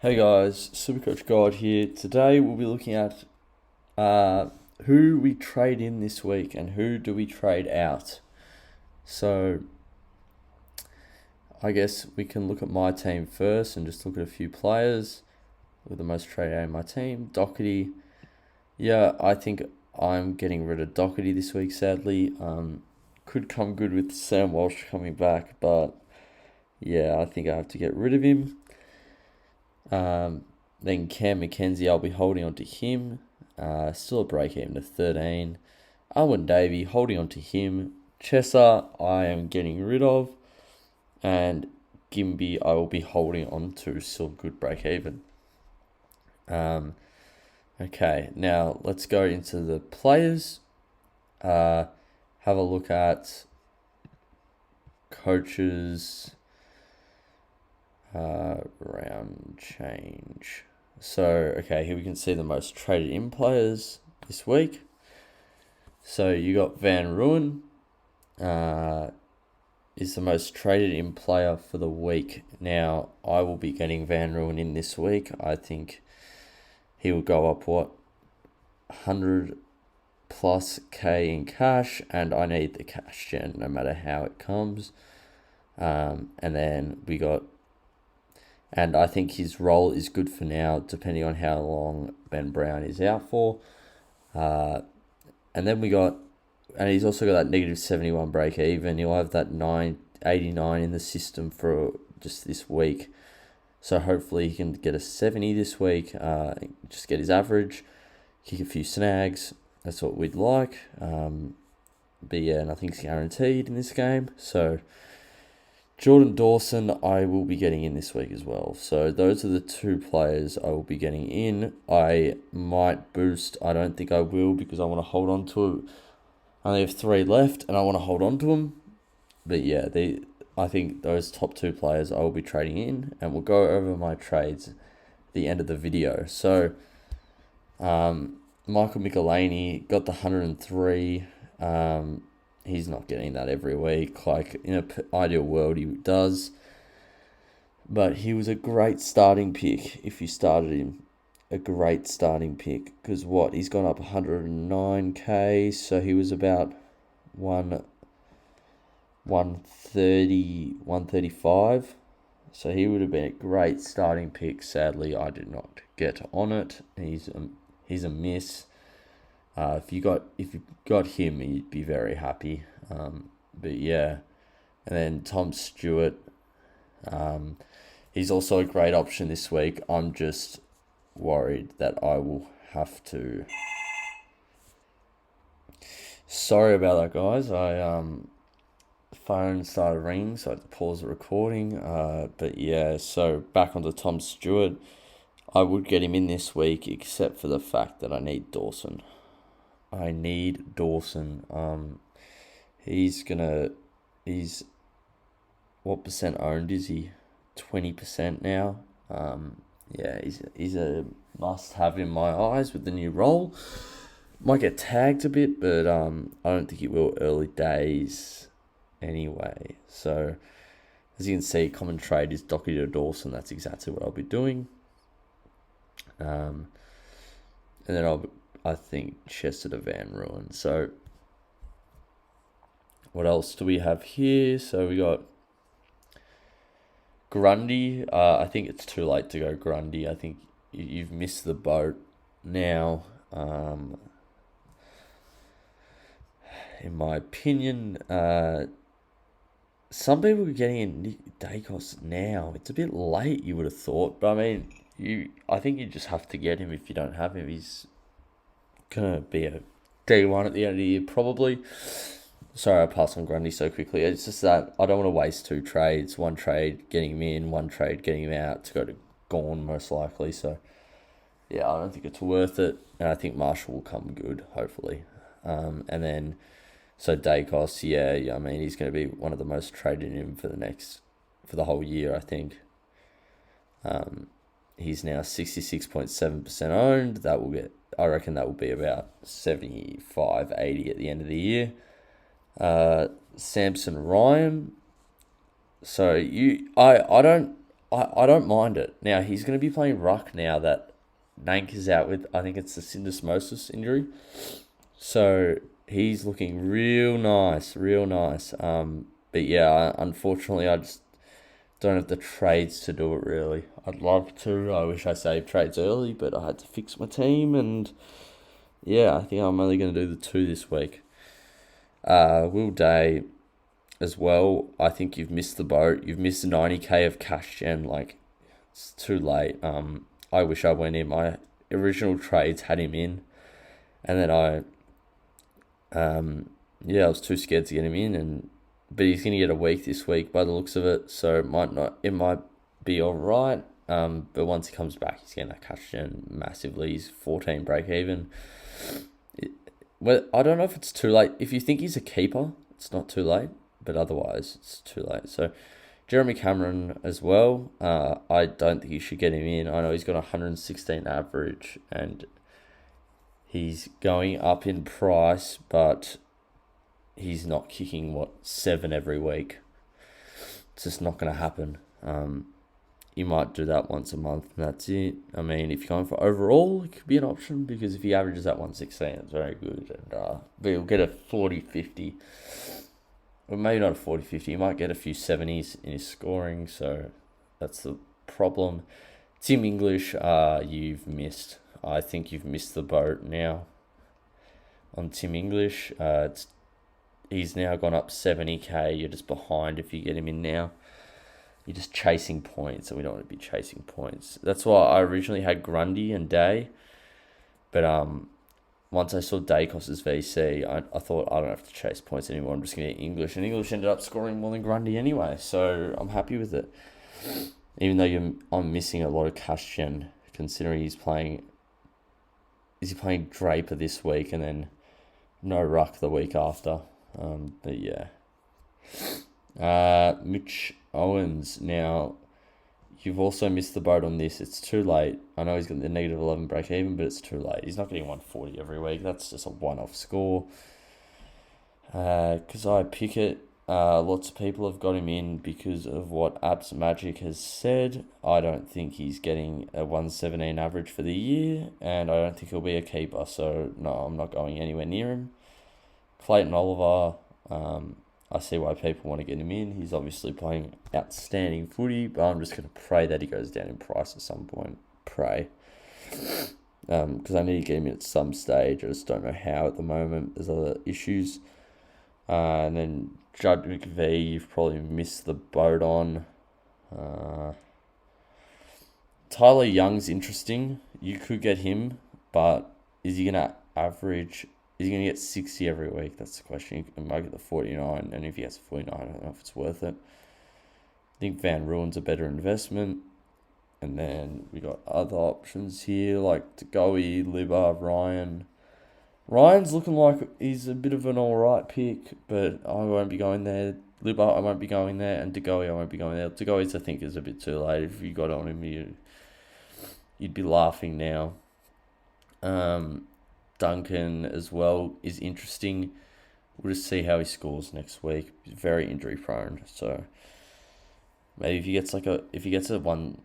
Hey guys, SuperCoach God here. Today we'll be looking at who we trade in this week and who do we trade out. So I guess we can look at my team first and just look at a few players with the most traded out in my team. Docherty. Yeah, I think I'm getting rid of Docherty this week, sadly. Could come good with Sam Walsh coming back, but yeah, I think I have to get rid of him. Then Cam McKenzie, I'll be holding on to him. Still a break even to 13. Owen Davey, holding on to him. Chesser, I am getting rid of. And Gimby, I will be holding on to. Still good break even. Okay, now let's go into the players. Have a look at coaches. Round change. So, okay, here we can see the most traded in players this week. So you got Van Ruin is the most traded in player for the week. Now, I will be getting Van Ruin in this week. I think he will go up, 100 plus K in cash, and I need the cash gen no matter how it comes. And then we got, and I think his role is good for now, depending on how long Ben Brown is out for. And then we got, and he's also got that negative 71 break even. He'll have that 989 in the system for just this week. So hopefully he can get a 70 this week, just get his average, kick a few snags. That's what we'd like. But yeah, nothing's guaranteed in this game. So Jordan Dawson, I will be getting in this week as well. So those are the two players I will be getting in. I might boost. I don't think I will because I want to hold on to it. I only have 3 left and I want to hold on to them. But yeah, I think those top 2 players I will be trading in, and we'll go over my trades at the end of the video. So Michael Michelini got the 103. He's not getting that every week. Like, in an ideal world, he does. But he was a great starting pick if you started him. A great starting pick. Because he's gone up 109k. So he was about 130, 135. So he would have been a great starting pick. Sadly, I did not get on it. He's a miss. If you got him, you'd be very happy. But yeah, and then Tom Stewart, he's also a great option this week. I'm just worried that I will have to. Sorry about that, guys. Phone started ringing, so I had to pause the recording. But yeah, so back onto Tom Stewart. I would get him in this week, except for the fact that I need Dawson. He's what percent owned is he? 20% now. Yeah, he's a must have in my eyes with the new role. Might get tagged a bit, but I don't think he will early days anyway. So as you can see, common trade is Docherty to Dawson. That's exactly what I'll be doing. And then I think Chester to Van Ruin. So what else do we have here? So we got Grundy. I think it's too late to go Grundy. I think you've missed the boat now. In my opinion, some people are getting in Nick Dacos now. It's a bit late, you would have thought. But I mean, I think you just have to get him if you don't have him. He's gonna be a D1 at the end of the year, probably. Sorry, I passed on Grundy so quickly. It's just that I don't want to waste 2 trades. 1 trade getting him in, 1 trade getting him out to go to Gorn most likely. So yeah, I don't think it's worth it. And I think Marshall will come good, hopefully. And then so Dacos, yeah, I mean he's going to be one of the most traded in for the whole year, I think. He's now 66.7% owned. I reckon that will be about 75, 80 at the end of the year. Samson Ryan. So I don't I don't mind it. Now, he's going to be playing ruck now that Nank is out with, I think it's the syndesmosis injury. So he's looking real nice, real nice. But yeah, unfortunately, I just don't have the trades to do it, really. I'd love to. I wish I saved trades early, but I had to fix my team, and yeah, I think I'm only going to do the 2 this week. Will Day as well. I think you've missed the boat. You've missed 90k of cash gen. Like, it's too late. I wish I went in. My original trades had him in, and then I was too scared to get him in, but he's gonna get a week this week by the looks of it. So it might be all right. But once he comes back, he's getting that cash gen massively. He's 14 break even. Well, I don't know if it's too late. If you think he's a keeper, it's not too late. But otherwise, it's too late. So, Jeremy Cameron as well. I don't think you should get him in. I know he's got 116 average, and he's going up in price, but he's not kicking, 7 every week. It's just not going to happen. You might do that once a month, and that's it. I mean, if you're going for overall, it could be an option, because if he averages at 116, it's very good. And but he'll get a 40-50. Well, maybe not a 40-50. He might get a few 70s in his scoring, so that's the problem. Tim English, you've missed. I think you've missed the boat now on Tim English. He's now gone up 70k. You're just behind if you get him in now. You're just chasing points, and we don't want to be chasing points. That's why I originally had Grundy and Day, but once I saw Dacos's VC, I thought I don't have to chase points anymore. I'm just going to get English, and English ended up scoring more than Grundy anyway, so I'm happy with it. Even though I'm missing a lot of cash gen, considering he's playing. Is he playing Draper this week and then no ruck the week after? But yeah. Mitch Owens. Now, you've also missed the boat on this. It's too late. I know he's got the negative 11 break even, but it's too late. He's not getting 140 every week. That's just a one-off score. Keziah Pickett. Lots of people have got him in because of what Abs Magic has said. I don't think he's getting a 117 average for the year, and I don't think he'll be a keeper, so no, I'm not going anywhere near him. Clayton Oliver, I see why people want to get him in. He's obviously playing outstanding footy, but I'm just going to pray that he goes down in price at some point. Pray. Because I need to get him in at some stage. I just don't know how at the moment. There's other issues. And then Judd McVee, you've probably missed the boat on. Tyler Young's interesting. You could get him, but is he going to average? Is he going to get 60 every week? That's the question. He might get the 49, and if he gets 49, I don't know if it's worth it. I think Van Ruin's a better investment. And then we got other options here, like Degoe, Libba, Ryan. Ryan's looking like he's a bit of an alright pick, but I won't be going there. Libba, I won't be going there, and Degoe, I won't be going there. Degoe's, I think, is a bit too late. If you got on him, you'd be laughing now. Duncan as well is interesting. We'll just see how he scores next week. He's very injury prone, so maybe if he gets the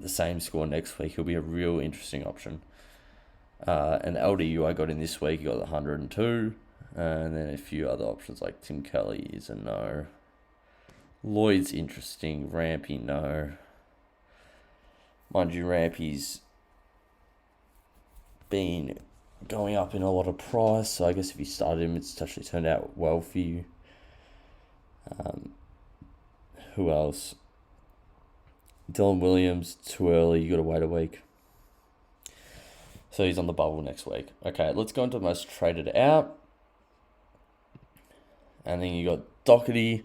same score next week, he'll be a real interesting option. And LDU I got in this week, he got 102. And then a few other options like Tim Kelly is a no. Lloyd's interesting. Rampy, no. Mind you, Rampy's been going up in a lot of price, so I guess if you started him, it's actually turned out well for you. Who else? Dylan Williams, too early, you got to wait a week. So he's on the bubble next week. Okay, let's go into the most traded out. And then you got Docherty.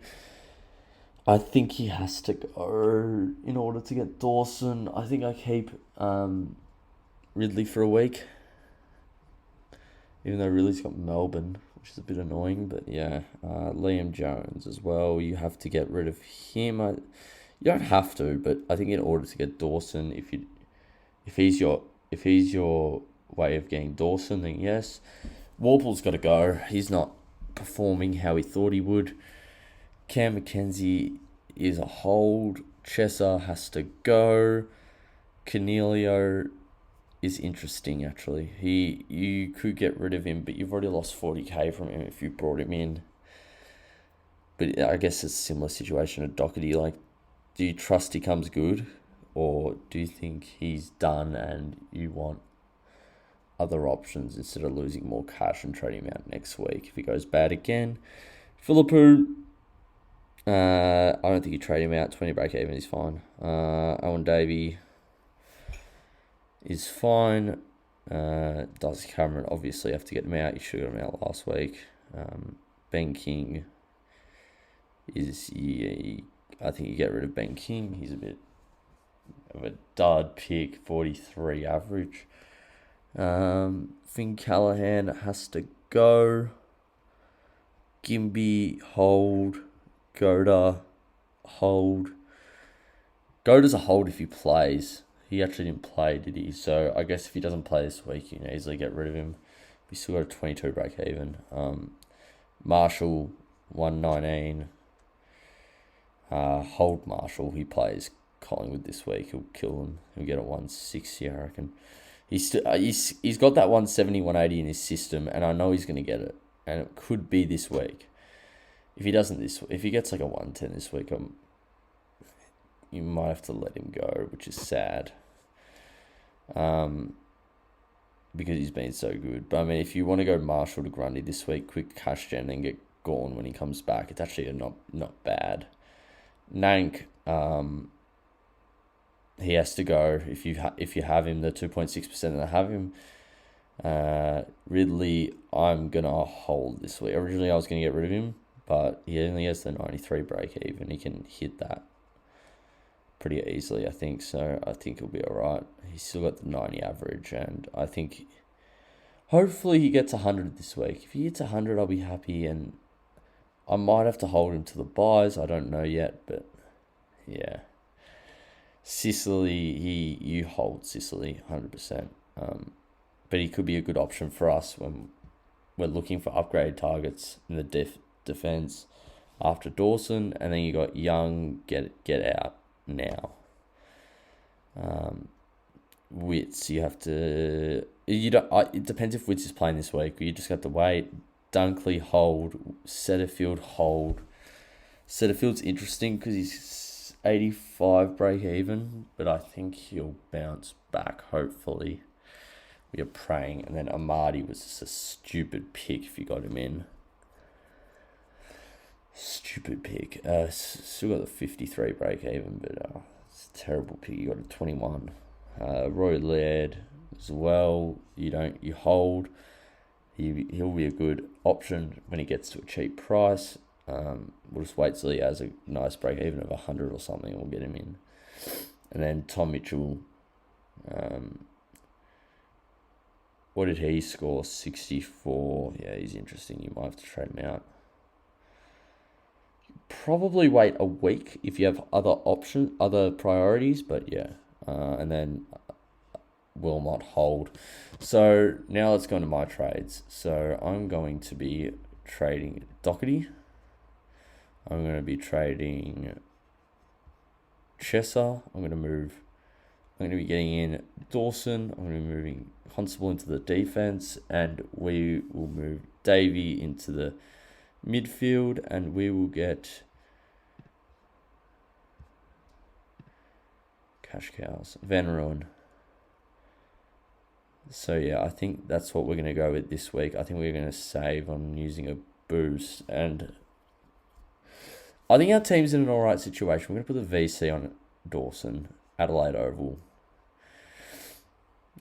I think he has to go in order to get Dawson. I think I keep Ridley for a week. Even though Ridley's got Melbourne, which is a bit annoying. But yeah, Liam Jones as well. You have to get rid of him. You don't have to, but I think in order to get Dawson, if he's your way of getting Dawson, then yes. Warple's got to go. He's not performing how he thought he would. Cam McKenzie is a hold. Chesser has to go. Cornelio is interesting, actually. You could get rid of him, but you've already lost 40k from him if you brought him in. But I guess it's a similar situation to Docherty. Like, do you trust he comes good, or do you think he's done and you want other options instead of losing more cash and trading him out next week if he goes bad again? Philippou, I don't think you trade him out. 20 break even is fine. Owen Davey is fine. Does Cameron obviously have to get him out? You should have got him out last week. Ben King is, I think you get rid of Ben King. He's a bit of a dud pick, 43 average. Finn Callahan has to go. Gimby, hold. Goda, hold. Goda's a hold if he plays. He actually didn't play, did he? So I guess if he doesn't play this week, you can easily get rid of him. We still got a 22 break even. Marshall, 119. Hold Marshall. He plays Collingwood this week. He'll kill him. He'll get a 160, I reckon. He's got that 170, 180 in his system, and I know he's going to get it. And it could be this week. If he doesn't if he gets like a 110 this week, you might have to let him go, which is sad. Because he's been so good. But I mean, if you want to go Marshall to Grundy this week, quick cash gen, and get Gorn when he comes back, it's actually not bad. Nank, he has to go. If you have him, the 2.6% that have him. Ridley, I'm gonna hold this week. Originally, I was gonna get rid of him, but he only has the 93 break even. He can hit that pretty easily, I think. So I think he'll be alright. He's still got the 90 average, and I think hopefully he gets 100 this week. If he hits 100, I'll be happy, and I might have to hold him to the buys. I don't know yet, but yeah. Sicily, you hold Sicily 100%. But he could be a good option for us when we're looking for upgrade targets in the defense after Dawson, and then you got Young, get out now. Wits, you have to. It depends if Wits is playing this week. You just got to wait. Dunkley, hold. Setterfield, hold. Setterfield's interesting because he's 85 break even, but I think he'll bounce back. Hopefully. We are praying. And then Amadi was just a stupid pick if you got him in. Stupid pick. Still got the 53 break even, but it's a terrible pick. You got a 21. Roy Laird as well. You hold. He'll be a good option when he gets to a cheap price. We'll just wait till he has a nice break even of 100 or something, and we'll get him in. And then Tom Mitchell. What did he score? 64. Yeah, he's interesting. You might have to trade him out. Probably wait a week if you have other priorities, but yeah. And then Wilmot hold. So now let's go into my trades. So I'm going to be trading Docherty. I'm going to be trading Chesser. I'm going to be getting in Dawson. I'm going to be moving Constable into the defense, and we will move Davey into the midfield, and we will get cash cows. Van Rooyen. So yeah, I think that's what we're going to go with this week. I think we're going to save on using a boost, and I think our team's in an alright situation. We're going to put the VC on Dawson, Adelaide Oval.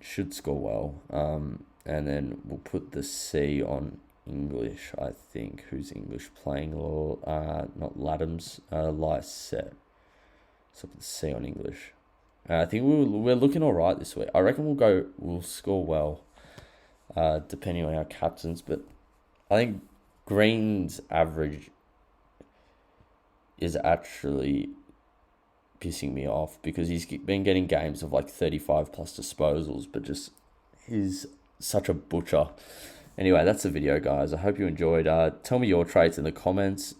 Should score well. And then we'll put the C on English, I think. Who's English playing? Not Laddams, Lysette. So put the C on English. I think we're looking alright this week. I reckon we'll score well, depending on our captains. But I think Green's average is actually pissing me off because he's been getting games of like 35 plus disposals, but just he's such a butcher. Anyway, that's the video, guys. I hope you enjoyed. Tell me your trades in the comments.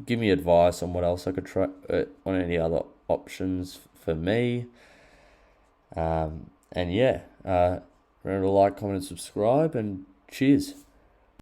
give me advice on what else I could try, on any other options for me. And yeah, remember to like, comment, and subscribe, and cheers.